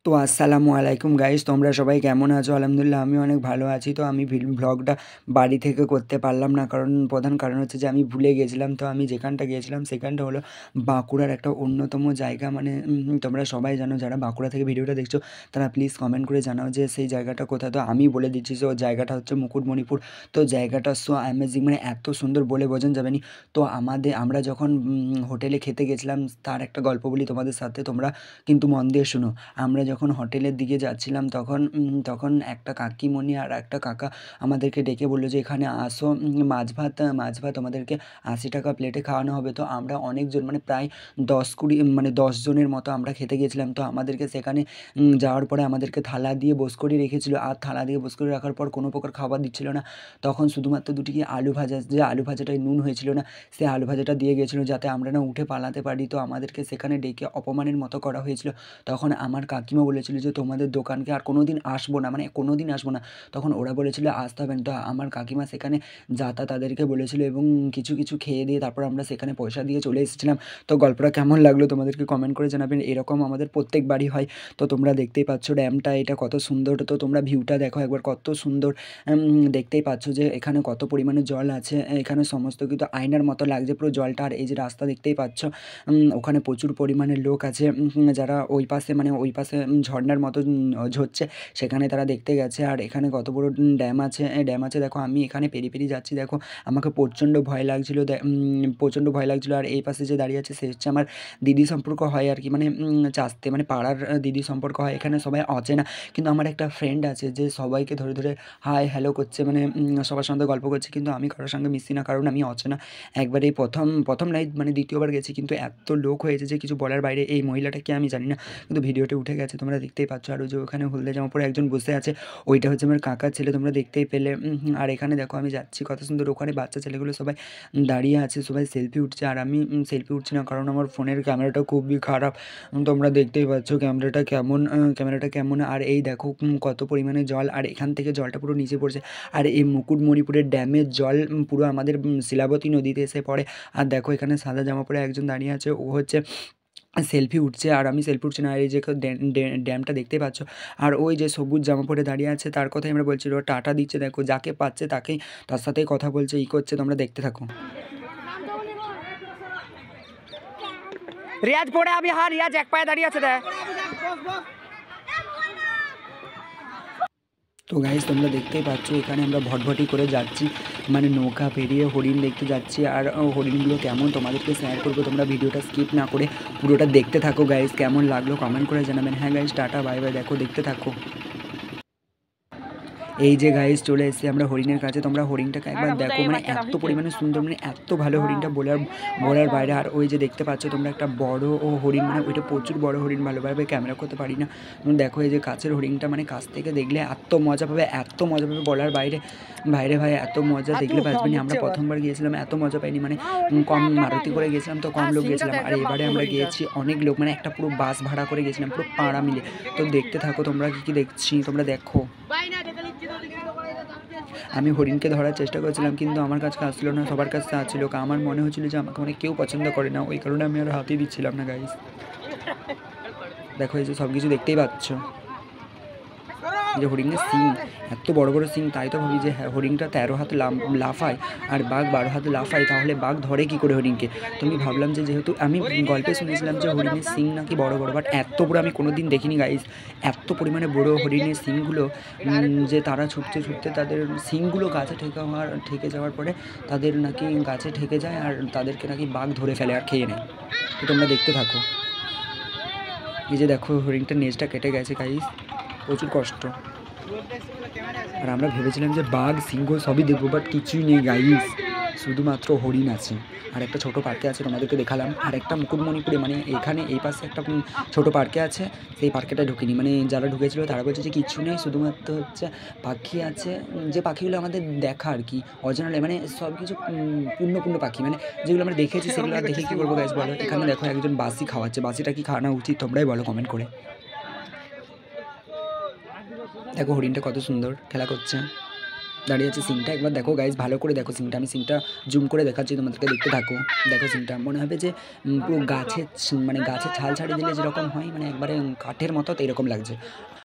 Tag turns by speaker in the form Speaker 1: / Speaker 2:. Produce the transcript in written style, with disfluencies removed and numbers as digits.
Speaker 1: তো আসসালামু আলাইকুম গাইস, তোমরা সবাই কেমন আছো? আলহামদুলিল্লাহ আমি অনেক ভালো আছি। তো আমি ভ্লগটা বাড়ি থেকে করতে পারলাম না, কারণ প্রধান কারণ হচ্ছে যে আমি ভুলে গেছিলাম। তো আমি যেখানটা গিয়েছিলাম সেখানটা হলো বাঁকুড়ার একটা অন্যতম জায়গা, মানে তোমরা সবাই জানো, যারা বাঁকুড়া থেকে ভিডিওটা দেখছো তারা প্লিজ কমেন্ট করে জানাও যে সেই জায়গাটা কোথায়। তো আমি বলে দিচ্ছি, তো জায়গাটা হচ্ছে মুকুটমণিপুর। তো জায়গাটা সো অ্যামেজিং, মানে এত সুন্দর বলে বোঝানো যাবে না। তো আমরা যখন হোটেলে খেতে গেছিলাম তার একটা গল্প বলি তোমাদের সাথে, তোমরা কিন্তু মন দিয়ে শোনো। আমরা যখন হোটেলের দিকে যাচ্ছিলাম তখন একটা কাকিমণি আর একটা কাকা আমাদেরকে ডেকে বললো যে এখানে আসো, মাছ ভাত আমাদেরকে 80 টাকা প্লেটে খাওয়ানো হবে। তো আমরা অনেকজন, মানে প্রায় 10-20, মানে 10 জনের মতো আমরা খেতে গেছিলাম। তো আমাদেরকে সেখানে যাওয়ার পরে আমাদেরকে থালা দিয়ে বোস করে রেখেছিলো, আর থালা দিয়ে বোস করে রাখার পর কোনো প্রকার খাবার দিচ্ছিল না। তখন শুধুমাত্র দুটি কি আলু ভাজা, যে আলু ভাজাটায় নুন হয়েছিল না, সে আলু ভাজাটা দিয়ে গেছিলো যাতে আমরা না উঠে পালাতে পারি। তো আমাদেরকে সেখানে ডেকে অপমানের মতো করা হয়েছিল। তখন আমার কাকিমা বলেছিল যে তোমাদের দোকানকে আর কোনো দিন আসবো না, মানে কোনো দিন আসবো না। তখন ওরা বলেছিল আসতে হবে না। তো আমার কাকিমা সেখানে যাতা তাদেরকে বলেছিল এবং কিছু কিছু খেয়ে দিয়ে তারপর আমরা সেখানে পয়সা দিয়ে চলে এসেছিলাম। তো গল্পটা কেমন লাগলো তোমাদেরকে কমেন্ট করে জানাবেন। এরকম আমাদের প্রত্যেকবারই হয়। তো তোমরা দেখতেই পাচ্ছ ড্যামটা, এটা কত সুন্দর। তো তোমরা ভিউটা দেখো একবার, কত সুন্দর। দেখতেই পাচ্ছ যে এখানে কত পরিমাণে জল আছে। এখানে সমস্ত কিন্তু আয়নার মতো লাগছে পুরো জলটা। আর এই যে রাস্তা দেখতেই পাচ্ছ, ওখানে প্রচুর পরিমাণে লোক আছে, যারা ওই পাশে, মানে ওই পাশে ঝর্নার মতো ঝরছে, সেখানে তারা দেখতে গেছে। আর এখানে কত বড় ড্যাম আছে, দেখো। আমি এখানে পেরিয়ে পেরিয়ে যাচ্ছি, দেখো আমাকে প্রচণ্ড ভয় লাগছিল, প্রচণ্ড ভয় লাগছিলো। আর এই পাশে যে দাঁড়িয়ে আছে সে হচ্ছে আমার দিদি সম্পর্ক হয় আর কি, মানে চাস্তে, মানে পাড়ার দিদি সম্পর্ক হয়। এখানে সবাই অচেনা, কিন্তু আমার একটা ফ্রেন্ড আছে যে সবাইকে ধরে ধরে হাই হ্যালো করছে, মানে সবার সঙ্গে গল্প করছে। কিন্তু আমি কারোর সঙ্গে মিশি না, কারণ আমি অচেনা। একবারেই প্রথম প্রথম নাই, মানে দ্বিতীয়বার গেছি, কিন্তু এত লোক হয়েছে যে কিছু বলার বাইরে। এই মহিলাটাকে আমি জানি না, কিন্তু ভিডিওতে উঠে গেছে, তোমরা দেখতেই পাচ্ছ। আর ওই যে ওখানে হলদে জামা পরে একজন বসে আছে, ওইটা হচ্ছে আমার কাকার ছেলে, তোমরা দেখতেই পেলে। আর এখানে দেখো আমি যাচ্ছি কত সুন্দর, ওখানে বাচ্চা ছেলেগুলো সবাই দাঁড়িয়ে আছে, সবাই সেলফি উঠছে। আর আমি সেলফি উঠছি না, কারণ আমার ফোনের ক্যামেরাটা খুবই খারাপ। তোমরা দেখতেই পাচ্ছ ক্যামেরাটা কেমন। আর এই দেখো কত পরিমাণে জল, আর এখান থেকে জলটা পুরো নিচে পড়ছে। আর এই মুকুটমণিপুরের ড্যামের জল পুরো আমাদের শিলাবতী নদীতে এসে পড়ে। আর দেখো এখানে সাদা জামা পরে একজন দাঁড়িয়ে আছে, ও হচ্ছে সেলফি উঠছে, আর আমি সেলফি উঠছি না। আর এই যে ড্যামটা দেখতে পাচ্ছ। আর ওই যে সবুজ জামা পরে দাঁড়িয়ে আছে তার কথাই আমরা বলছিল, টাটা দিচ্ছে, দেখো যাকে পাচ্ছে তাকেই, তার সাথেই কথা বলছে, করছে। তোমরা দেখতে থাকো। রিয়াজ পড়ে আবি, হ্যাঁ রিয়াজ এক পায়ে দাঁড়িয়ে আছে দেখ। তো গাইজ তোমরা দেখতেই পাচ্ছ এখানে আমরা ভটভটি করে যাচ্ছি, মানে নৌকা পেরিয়ে হরিণ দেখতে যাচ্ছি। আর হরিণগুলো কেমন তোমাদেরকে শেয়ার করবো, তোমরা ভিডিওটা স্কিপ না করে পুরোটা দেখতে থাকো গাইজ। কেমন লাগলো কমেন্ট করে জানাবেন। হ্যাঁ গাইজ, টাটা বাই বাই, দেখো দেখতে থাকো। এই যে গাইজ চলে এসেছি আমরা হরিণের কাছে, তোমরা হরিণটাকে একবার দেখো, মানে এত পরিমাণে সুন্দর, মানে এত ভালো হরিণটা বলার বাইরে। আর ওই যে দেখতে পাচ্ছ তোমরা একটা বড় হরিণ, মানে ওইটা প্রচুর বড় হরিণ, ভালোভাবে ক্যামেরা করতে পারি না। দেখো এই যে কাছের হরিণটা, মানে কাছ থেকে দেখলে এত মজা পাবে, এত মজা পাবে বলার বাইরে। বাইরে ভাই এত মজা দেখলে বাঁচবেনি। আমরা প্রথমবার গিয়েছিলাম, এত মজা পাইনি, মানে কম মারুতি করে গেছিলাম তো কম লোক গেছিলাম। আর এবারে আমরা গিয়েছি অনেক লোক, মানে একটা পুরো বাস ভাড়া করে গেছিলাম, পুরো পাড়া মিলে। তো দেখতে থাকো তোমরা কী দেখছি, তোমরা দেখো। আমি হরিণকে ধরার চেষ্টা করেছিলাম, কিন্তু আমার কাছে আসছিলো না, সবার কাছে আসছিলো। আমার মনে হচ্ছিলো যে আমাকে মানে কেউ পছন্দ করে না, ওই কারণে আমি আর হাতই দিচ্ছিলাম না গাইস। দেখো এই যে সব কিছু দেখতেই পাচ্ছ, যে হরিণের সিং, এত বড় বড় সিং। তাই তো ভাবি যে হ্যাঁ, হরিণটা 13 হাতে লাফায় আর বাঘ 12 হাতে লাফায়, তাহলে বাঘ ধরে কী করে হরিণকে? তো আমি ভাবলাম যে যেহেতু আমি গল্পে শুনেছিলাম যে হরিণের সিং নাকি বড় বড়, বাট এত বড় আমি কোনো দিন দেখিনি গাইস। এত পরিমাণে বড় হরিণের সিংগুলো, যে তারা ছুটতে ছুটতে তাদের সিংগুলো গাছে ঠেকে যাওয়ার পরে তাদের নাকি গাছে ঠেকে যায়, আর তাদেরকে নাকি বাঘ ধরে ফেলে আর খেয়ে নেয়। তো তোমরা দেখতে থাকো। এই যে দেখো হরিণটার নেজটা কেটে গেছে গাইস, প্রচুর কষ্ট। আর আমরা ভেবেছিলাম যে বাঘ সিংহ সবই দেখবো, বাট কিছুই নেই গাইস, শুধুমাত্র হরিণ আছে। আর একটা ছোটো পার্কে আছে, তোমাদেরকে দেখালাম। আর একটা মুকুটমণিপুরে, মানে এখানে এই পাশে একটা ছোটো পার্কে আছে, সেই পার্কেটা ঢুকিনি, মানে যারা ঢুকেছিলো তারা বলছে যে কিচ্ছু নেই, শুধুমাত্র হচ্ছে পাখি আছে, যে পাখিগুলো আমাদের দেখা আর কি অজানা, মানে সব কিছু পূর্ণ পাখি, মানে যেগুলো আমরা দেখেছি সেগুলো আর দেখে কী করবো গাইস বলো। এখানে দেখো একজন বাসি খাওয়াচ্ছে, বাসিটা কি খাওয়ানো উচিত তোমরাই বলো কমেন্ট করে। দেখো হরিণটা কত সুন্দর খেলা করছে। দাঁড়িয়ে আছে সিনটা। একবার দেখো গাইজ, ভালো করে দেখো সিনটা। আমি সিনটা জুম করে দেখাচ্ছি তোমাদেরকে, দেখতে থাকো। দেখো সিনটা, মনে হবে যে পুরো গাছের মানে গাছের ছাল ছাড়িয়ে দিলে যেরকম হয়, মানে একবারে কাঠের মতো, তো এরকম লাগছে।